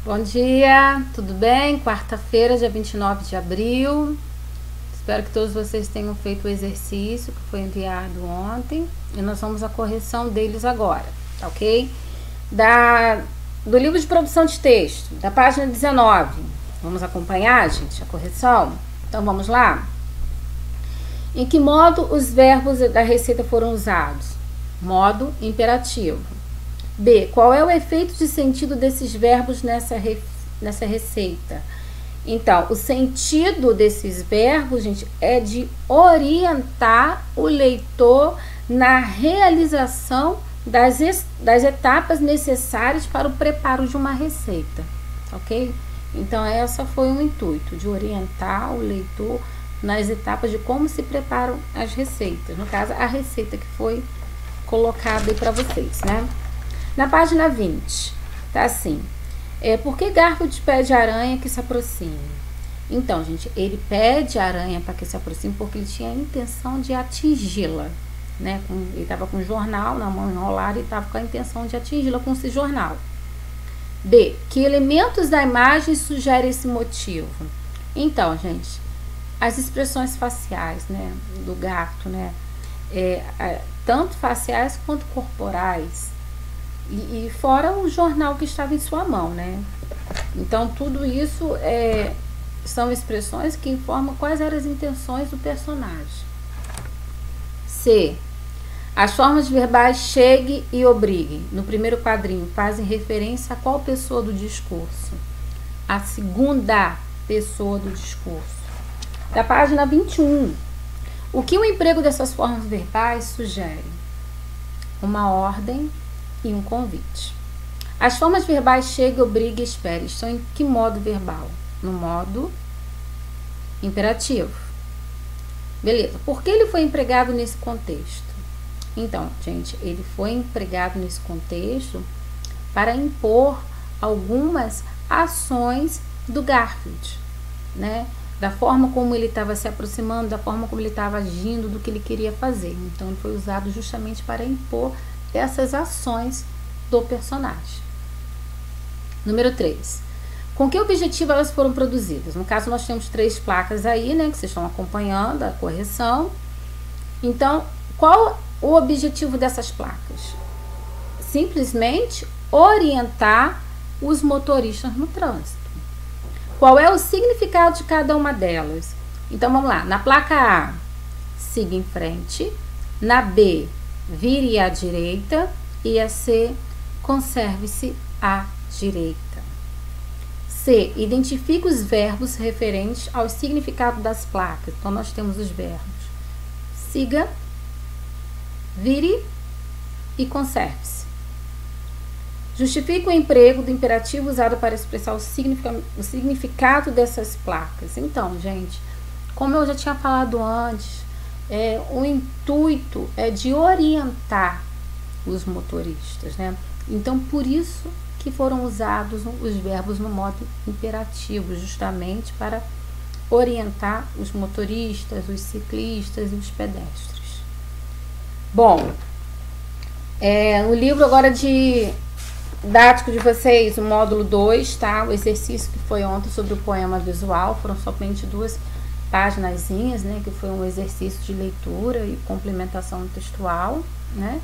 Bom dia, tudo bem? Quarta-feira, dia 29 de abril. Espero que todos vocês tenham feito o exercício que foi enviado ontem. E nós vamos à correção deles agora, tá ok? Do livro de produção de texto, da página 19. Vamos acompanhar, gente, a correção? Então vamos lá? Em que modo os verbos da receita foram usados? Modo imperativo. B. Qual é o efeito de sentido desses verbos nessa receita? Então, o sentido desses verbos, gente, é de orientar o leitor na realização das etapas necessárias para o preparo de uma receita, ok? Então, essa foi o intuito, de orientar o leitor nas etapas de como se preparam as receitas. No caso, a receita que foi colocada aí para vocês, né? Na página 20, tá assim. Por que Garfield pede a aranha que se aproxime? Então, gente, ele pede a aranha para que se aproxime porque ele tinha a intenção de atingi-la, né? Ele estava com o jornal na mão enrolada e estava com a intenção de atingi-la com esse jornal. B. Que elementos da imagem sugerem esse motivo? Então, gente, as expressões faciais, né, do gato, né? Tanto faciais quanto corporais. E fora o jornal que estava em sua mão, né? Então, tudo isso são expressões que informam quais eram as intenções do personagem. C. As formas verbais chegue e obrigue, no primeiro quadrinho, fazem referência a qual pessoa do discurso? A segunda pessoa do discurso. Da página 21. O que o emprego dessas formas verbais sugere? Uma ordem e um convite. As formas verbais chega, obriga e espere estão em que modo verbal? No modo imperativo. Beleza. Por que ele foi empregado nesse contexto? Então, gente, ele foi empregado nesse contexto para impor algumas ações do Garfield, né? Da forma como ele estava se aproximando, da forma como ele estava agindo, do que ele queria fazer. Então, ele foi usado justamente para impor essas ações do personagem. Número 3. Com que objetivo elas foram produzidas? No caso, nós temos 3 placas aí, né, que vocês estão acompanhando a correção. Então, qual o objetivo dessas placas? Simplesmente orientar os motoristas no trânsito. Qual é o significado de cada uma delas? Então, vamos lá. Na placa A, siga em frente. Na B, vire à direita. E a C, conserve-se à direita. C, identifique os verbos referentes ao significado das placas. Então, nós temos os verbos siga, vire e conserve-se. Justifique o emprego do imperativo usado para expressar o significado dessas placas. Então, gente, como eu já tinha falado antes, o intuito é de orientar os motoristas, né? Então, por isso que foram usados os verbos no modo imperativo, justamente para orientar os motoristas, os ciclistas e os pedestres. Bom, o livro agora didático de vocês, o módulo 2, tá? O exercício que foi ontem sobre o poema visual, foram somente 2 paginazinhas, né? Que foi um exercício de leitura e complementação textual, né?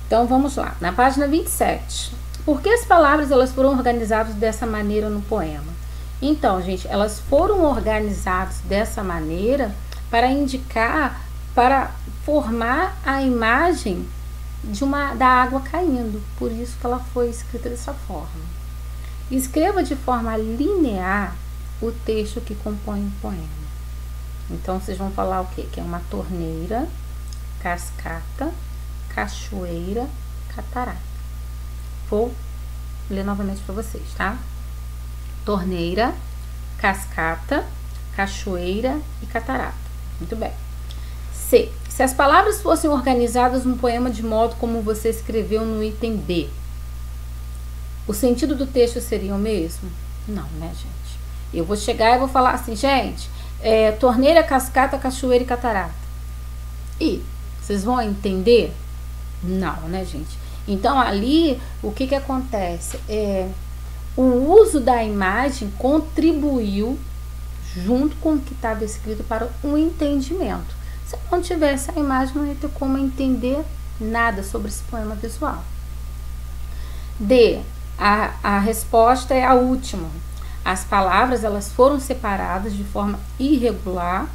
Então, vamos lá. Na página 27. Por que as palavras elas foram organizadas dessa maneira no poema? Então, gente, elas foram organizadas dessa maneira para indicar, para formar a imagem da água caindo. Por isso que ela foi escrita dessa forma. Escreva de forma linear o texto que compõe o poema. Então, vocês vão falar o quê? Que é uma torneira, cascata, cachoeira, catarata. Vou ler novamente para vocês, tá? Torneira, cascata, cachoeira e catarata. Muito bem. C. Se as palavras fossem organizadas num poema de modo como você escreveu no item B, o sentido do texto seria o mesmo? Não, né, gente? Eu vou chegar e vou falar assim, gente, torneira, cascata, cachoeira e catarata. E vocês vão entender? Não, né, gente? Então, ali, o que acontece? o uso da imagem contribuiu junto com o que estava escrito para o entendimento. Se não tivesse a imagem, não ia ter como entender nada sobre esse poema visual. D. A resposta é a última. As palavras elas foram separadas de forma irregular,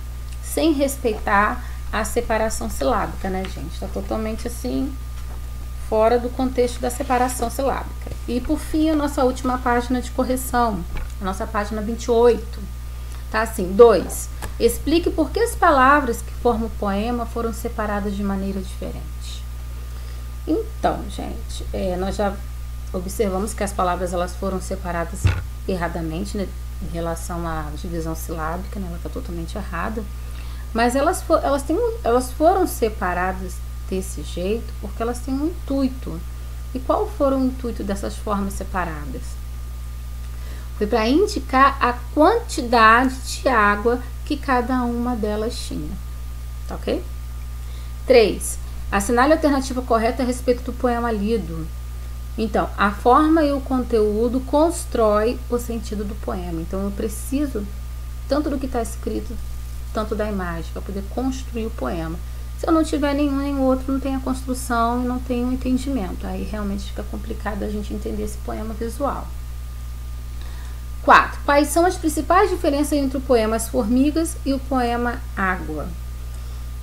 sem respeitar a separação silábica, né, gente? Está totalmente assim, fora do contexto da separação silábica. E por fim, a nossa última página de correção, a nossa página 28. Tá assim, 2. Explique por que as palavras que formam o poema foram separadas de maneira diferente. Então, gente, nós já observamos que as palavras elas foram separadas erradamente, né, em relação à divisão silábica, né, ela está totalmente errada. Mas elas foram separadas desse jeito porque elas têm um intuito. E qual foi o intuito dessas formas separadas? Foi para indicar a quantidade de água que cada uma delas tinha. Tá ok? 3. Assinale a alternativa correta a respeito do poema lido. Então, a forma e o conteúdo constrói o sentido do poema. Então, eu preciso tanto do que está escrito, tanto da imagem, para poder construir o poema. Se eu não tiver nenhum nem outro, não tem a construção e não tem o entendimento. Aí realmente fica complicado a gente entender esse poema visual. 4. Quais são as principais diferenças entre o poema As Formigas e o poema Água?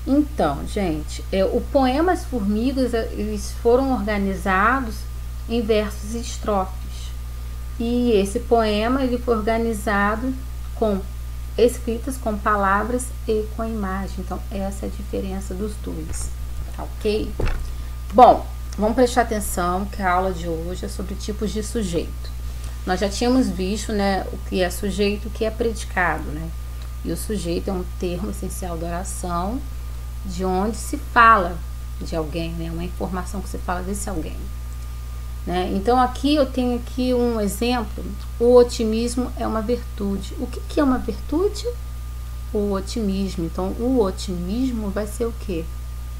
Então, gente, o poema As Formigas, eles foram organizados em versos e estrofes. E esse poema, ele foi organizado com escritas com palavras e com a imagem. Então, essa é a diferença dos dois, ok? Bom, vamos prestar atenção que a aula de hoje é sobre tipos de sujeito. Nós já tínhamos visto, né, o que é sujeito e o que é predicado, né? E o sujeito é um termo essencial da oração, de onde se fala de alguém, né? Uma informação que se fala desse alguém. Né? Então, aqui eu tenho aqui um exemplo. O otimismo é uma virtude. O que é uma virtude? O otimismo. Então, o otimismo vai ser o quê?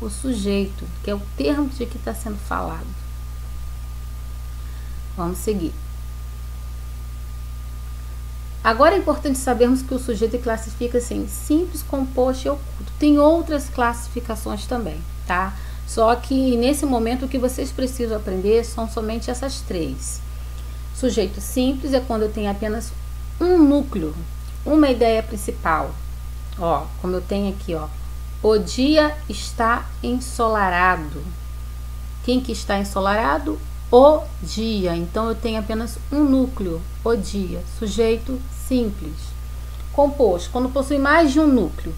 O sujeito, que é o termo de que está sendo falado. Vamos seguir. Agora é importante sabermos que o sujeito classifica-se em simples, composto e oculto. Tem outras classificações também, tá? Só que nesse momento o que vocês precisam aprender são somente essas 3. Sujeito simples é quando eu tenho apenas um núcleo, uma ideia principal. Ó, como eu tenho aqui, ó. O dia está ensolarado. Quem que está ensolarado? O dia. Então eu tenho apenas um núcleo, o dia. Sujeito simples. Composto, quando possui mais de um núcleo.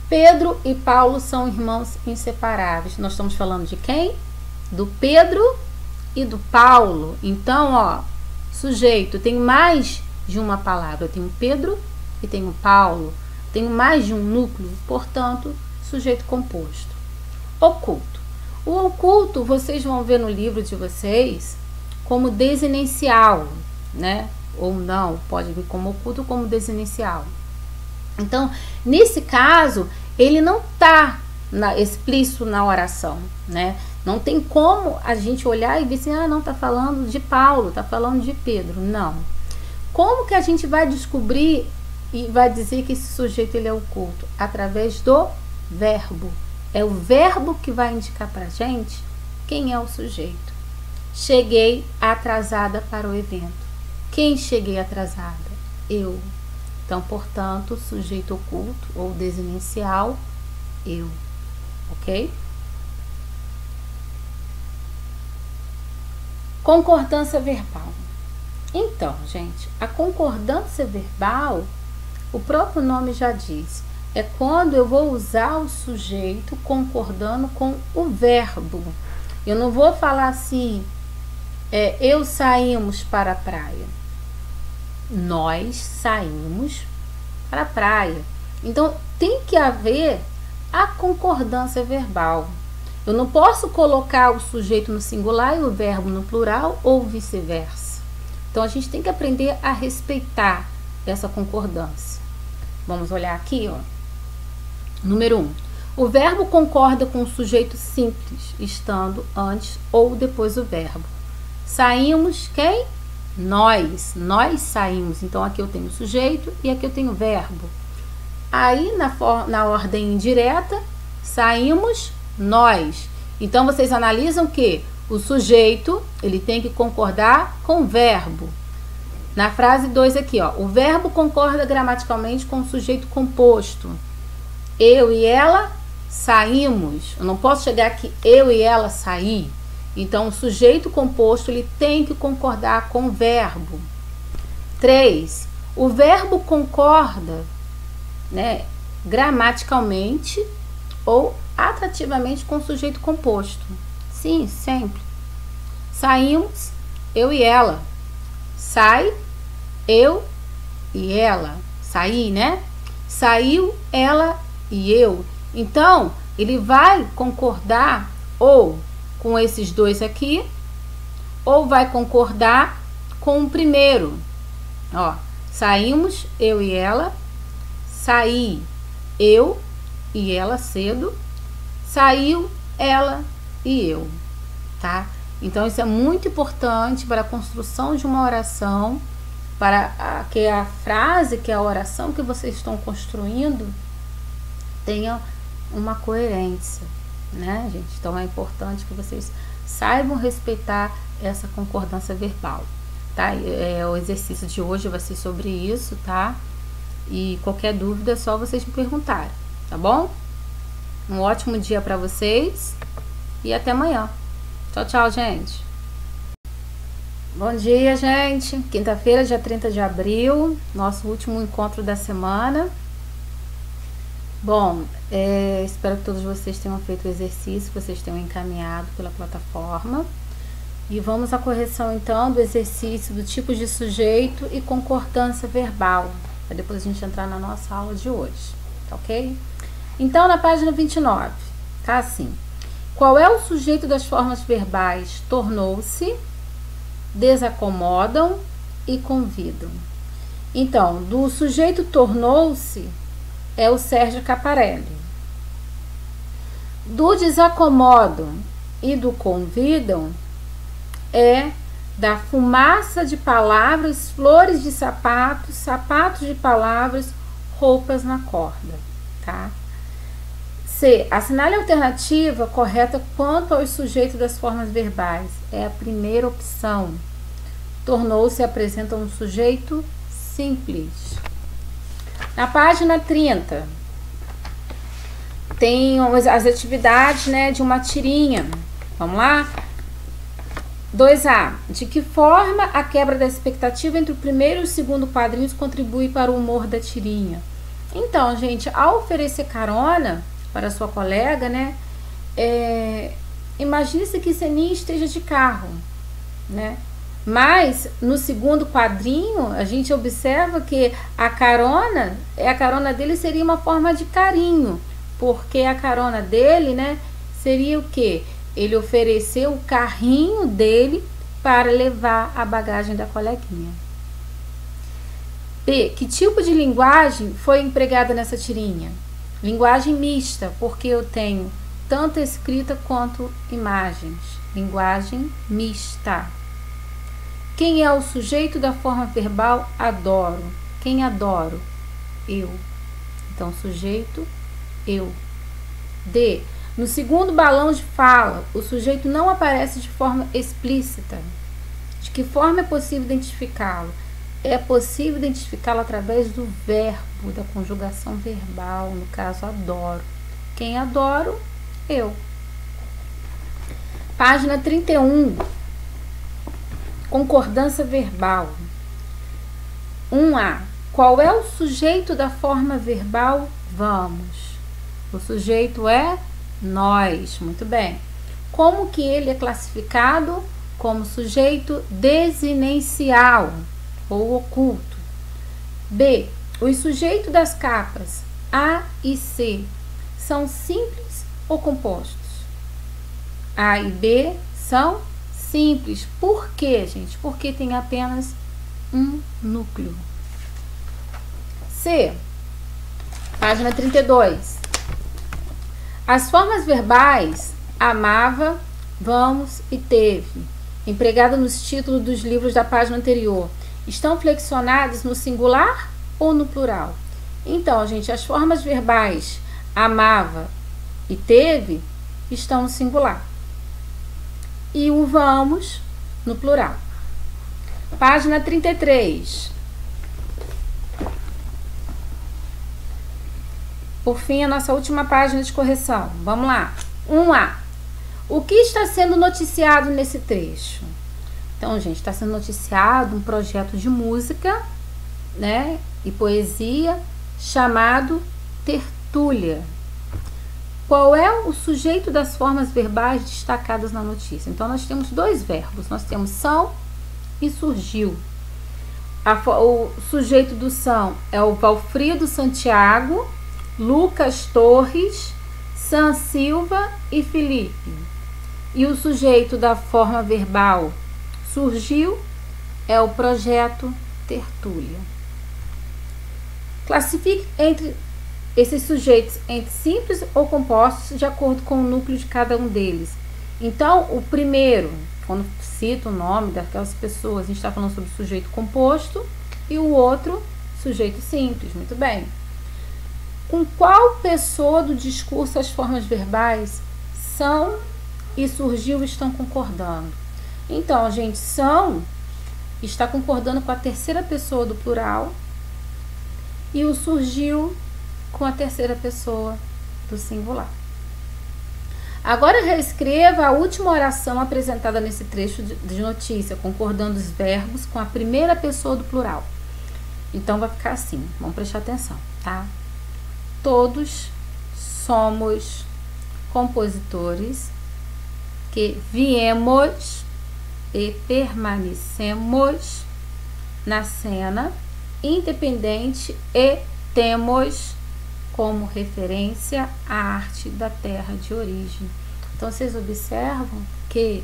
Pedro e Paulo são irmãos inseparáveis. Nós estamos falando de quem? Do Pedro e do Paulo. Então, ó, sujeito, tem mais de uma palavra. Eu tenho Pedro e tenho Paulo. Tenho mais de um núcleo, portanto, sujeito composto. Oculto. O oculto, vocês vão ver no livro de vocês como desinencial, né? Ou não, pode vir como oculto ou como desinencial. Então, nesse caso, ele não está explícito na oração, né? Não tem como a gente olhar e ver assim, não está falando de Paulo, está falando de Pedro. Não. Como que a gente vai descobrir e vai dizer que esse sujeito ele é oculto? Através do verbo. É o verbo que vai indicar para a gente quem é o sujeito. Cheguei atrasada para o evento. Quem cheguei atrasada? Eu. Então, portanto, sujeito oculto ou desinencial, eu. Ok? Concordância verbal. Então, gente, a concordância verbal, o próprio nome já diz, é quando eu vou usar o sujeito concordando com o verbo. Eu não vou falar assim, eu saímos para a praia. Nós saímos para a praia. Então, tem que haver a concordância verbal. Eu não posso colocar o sujeito no singular e o verbo no plural ou vice-versa. Então, a gente tem que aprender a respeitar essa concordância. Vamos olhar aqui, ó. Número 1. O verbo concorda com o sujeito simples, estando antes ou depois do verbo. Saímos, quem? nós saímos. Então aqui eu tenho sujeito e aqui eu tenho verbo. Aí na ordem indireta, saímos nós. Então vocês analisam que o sujeito, ele tem que concordar com o verbo. Na frase 2 aqui, ó, o verbo concorda gramaticalmente com o sujeito composto. Eu e ela saímos. Eu não posso chegar aqui, eu e ela saí. Então, o sujeito composto, ele tem que concordar com o verbo. 3. O verbo concorda, né, gramaticalmente ou atrativamente com o sujeito composto. Sim, sempre. Saímos, eu e ela. Sai, eu e ela. Saí, né? Saiu, ela e eu. Então, ele vai concordar ou com esses dois aqui, ou vai concordar com o primeiro. Ó, saímos, eu e ela. Saí, eu e ela cedo. Saiu, ela e eu, tá? Então, isso é muito importante para a construção de uma oração, para que a frase, que a oração que vocês estão construindo tenha uma coerência, né, gente? Então, é importante que vocês saibam respeitar essa concordância verbal, tá? O exercício de hoje vai ser sobre isso, tá? E qualquer dúvida é só vocês me perguntarem, tá bom? Um ótimo dia para vocês e até amanhã. Tchau, tchau, gente. Bom dia, gente. Quinta-feira, dia 30 de abril, nosso último encontro da semana. Bom, espero que todos vocês tenham feito o exercício, que vocês tenham encaminhado pela plataforma. E vamos à correção, então, do exercício do tipo de sujeito e concordância verbal, para depois a gente entrar na nossa aula de hoje, tá ok? Então, na página 29, tá assim. Qual é o sujeito das formas verbais tornou-se, desacomodam e convidam? Então, do sujeito tornou-se é o Sérgio Caparelli. Do desacomodam e do convidam é da fumaça de palavras, flores de sapatos, sapatos de palavras, roupas na corda, tá? C. Assinale a alternativa correta quanto ao sujeito das formas verbais. É a primeira opção. Tornou-se apresenta um sujeito simples. Na página 30, tem as atividades, né, de uma tirinha. Vamos lá? 2A. De que forma a quebra da expectativa entre o primeiro e o segundo quadrinhos contribui para o humor da tirinha? Então, gente, ao oferecer carona para sua colega, né, imagine-se que Seninha esteja de carro, né? Mas no segundo quadrinho a gente observa que a carona dele seria uma forma de carinho, porque a carona dele, né, seria o quê? Ele ofereceu o carrinho dele para levar a bagagem da coleguinha. B. Que tipo de linguagem foi empregada nessa tirinha? Linguagem mista, porque eu tenho tanto escrita quanto imagens. Linguagem mista. Quem é o sujeito da forma verbal adoro? Quem adoro? Eu. Então, sujeito, eu. D. No segundo balão de fala, o sujeito não aparece de forma explícita. De que forma é possível identificá-lo? É possível identificá-lo através do verbo, da conjugação verbal, no caso, adoro. Quem adoro? Eu. Página 31. Concordância verbal. 1A. Qual é o sujeito da forma verbal vamos? O sujeito é nós. Muito bem. Como que ele é classificado? Como sujeito desinencial ou oculto. B. Os sujeitos das capas A e C são simples ou compostos? A e B são simples. Por quê, gente? Porque tem apenas um núcleo. C. Página 32. As formas verbais amava, vamos e teve empregada nos títulos dos livros da página anterior, estão flexionadas no singular ou no plural? Então, gente, as formas verbais amava e teve estão no singular. E o vamos no plural. Página 33. Por fim, a nossa última página de correção. Vamos lá. 1A. O que está sendo noticiado nesse trecho? Então, gente, está sendo noticiado um projeto de música, né, e poesia chamado Tertúlia. Qual é o sujeito das formas verbais destacadas na notícia? Então, nós temos dois verbos. Nós temos são e surgiu. O sujeito do são é o Valfrido Santiago, Lucas Torres, San Silva e Felipe. E o sujeito da forma verbal surgiu é o projeto Tertúlia. Classifique entre esses sujeitos entre simples ou compostos de acordo com o núcleo de cada um deles. Então, o primeiro, quando cita o nome daquelas pessoas, a gente está falando sobre sujeito composto, e o outro, sujeito simples. Muito bem. Com qual pessoa do discurso as formas verbais são e surgiu estão concordando? Então, gente, são está concordando com a terceira pessoa do plural e o surgiu com a terceira pessoa do singular. Agora reescreva a última oração apresentada nesse trecho de notícia, concordando os verbos com a primeira pessoa do plural. Então vai ficar assim, vamos prestar atenção, tá? Todos somos compositores que viemos e permanecemos na cena independente e temos como referência a arte da terra de origem. Então, vocês observam que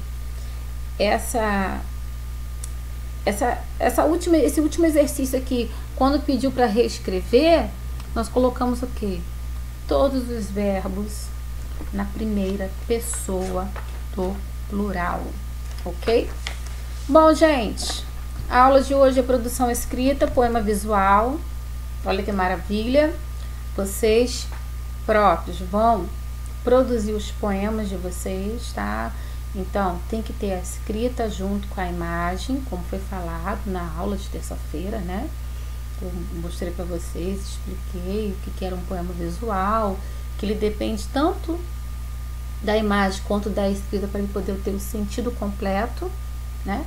esse último exercício aqui, quando pediu para reescrever, nós colocamos o quê? Todos os verbos na primeira pessoa do plural, ok? Bom, gente, a aula de hoje é produção escrita, poema visual. Olha que maravilha! Vocês próprios vão produzir os poemas de vocês, tá? Então, tem que ter a escrita junto com a imagem, como foi falado na aula de terça-feira, né? Eu mostrei para vocês, expliquei o que era um poema visual, que ele depende tanto da imagem quanto da escrita para ele poder ter o sentido completo, né?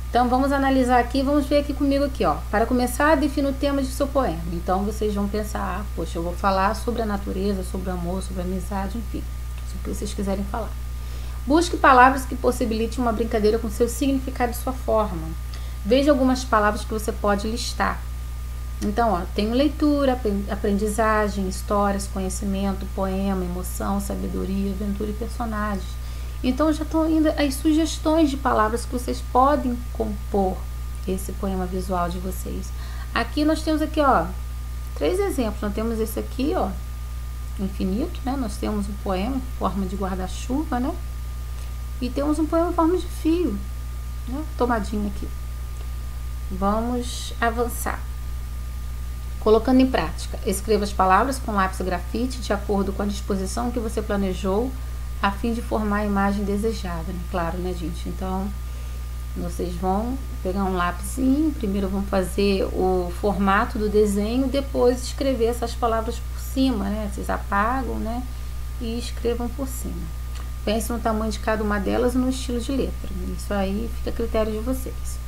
Então, vamos analisar aqui, vamos ver aqui comigo aqui, ó. Para começar, defina o tema de seu poema. Então, vocês vão pensar, poxa, eu vou falar sobre a natureza, sobre o amor, sobre a amizade, enfim, sobre o que vocês quiserem falar. Busque palavras que possibilitem uma brincadeira com seu significado e sua forma. Veja algumas palavras que você pode listar. Então, ó, tem leitura, aprendizagem, histórias, conhecimento, poema, emoção, sabedoria, aventura e personagens. Então, já estão indo as sugestões de palavras que vocês podem compor esse poema visual de vocês. Aqui nós temos aqui, ó, 3 exemplos. Nós temos esse aqui, ó, infinito, né? Nós temos um poema em forma de guarda-chuva, né? E temos um poema em forma de fio, né? Tomadinho aqui. Vamos avançar. Colocando em prática, escreva as palavras com lápis grafite de acordo com a disposição que você planejou a fim de formar a imagem desejada, né? Claro, né, gente? Então, vocês vão pegar um lápisinho, primeiro vão fazer o formato do desenho, depois escrever essas palavras por cima, né? Vocês apagam, né? E escrevam por cima. Pense no tamanho de cada uma delas e no estilo de letra. Isso aí fica a critério de vocês.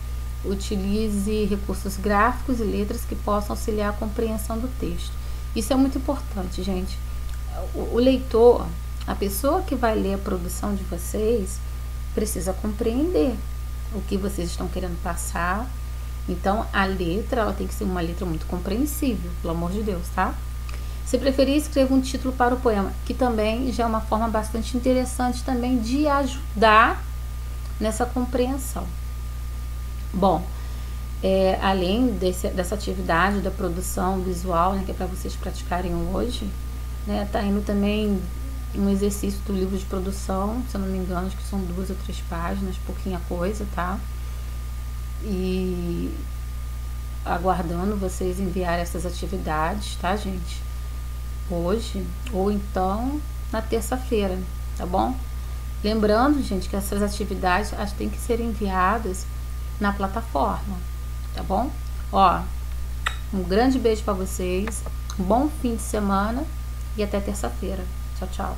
Utilize recursos gráficos e letras que possam auxiliar a compreensão do texto. Isso é muito importante, gente. O leitor, a pessoa que vai ler a produção de vocês, precisa compreender o que vocês estão querendo passar. Então, a letra, ela tem que ser uma letra muito compreensível, pelo amor de Deus, tá? Se preferir, escreva um título para o poema, que também já é uma forma bastante interessante também de ajudar nessa compreensão. Bom, além dessa atividade da produção visual, né, que é para vocês praticarem hoje, né, tá indo também um exercício do livro de produção, se eu não me engano, acho que são 2 ou 3 páginas, pouquinha coisa, tá? E aguardando vocês enviarem essas atividades, tá, gente? Hoje, ou então na terça-feira, tá bom? Lembrando, gente, que essas atividades elas têm que ser enviadas na plataforma, tá bom? Ó, um grande beijo para vocês, um bom fim de semana e até terça-feira. Tchau, tchau.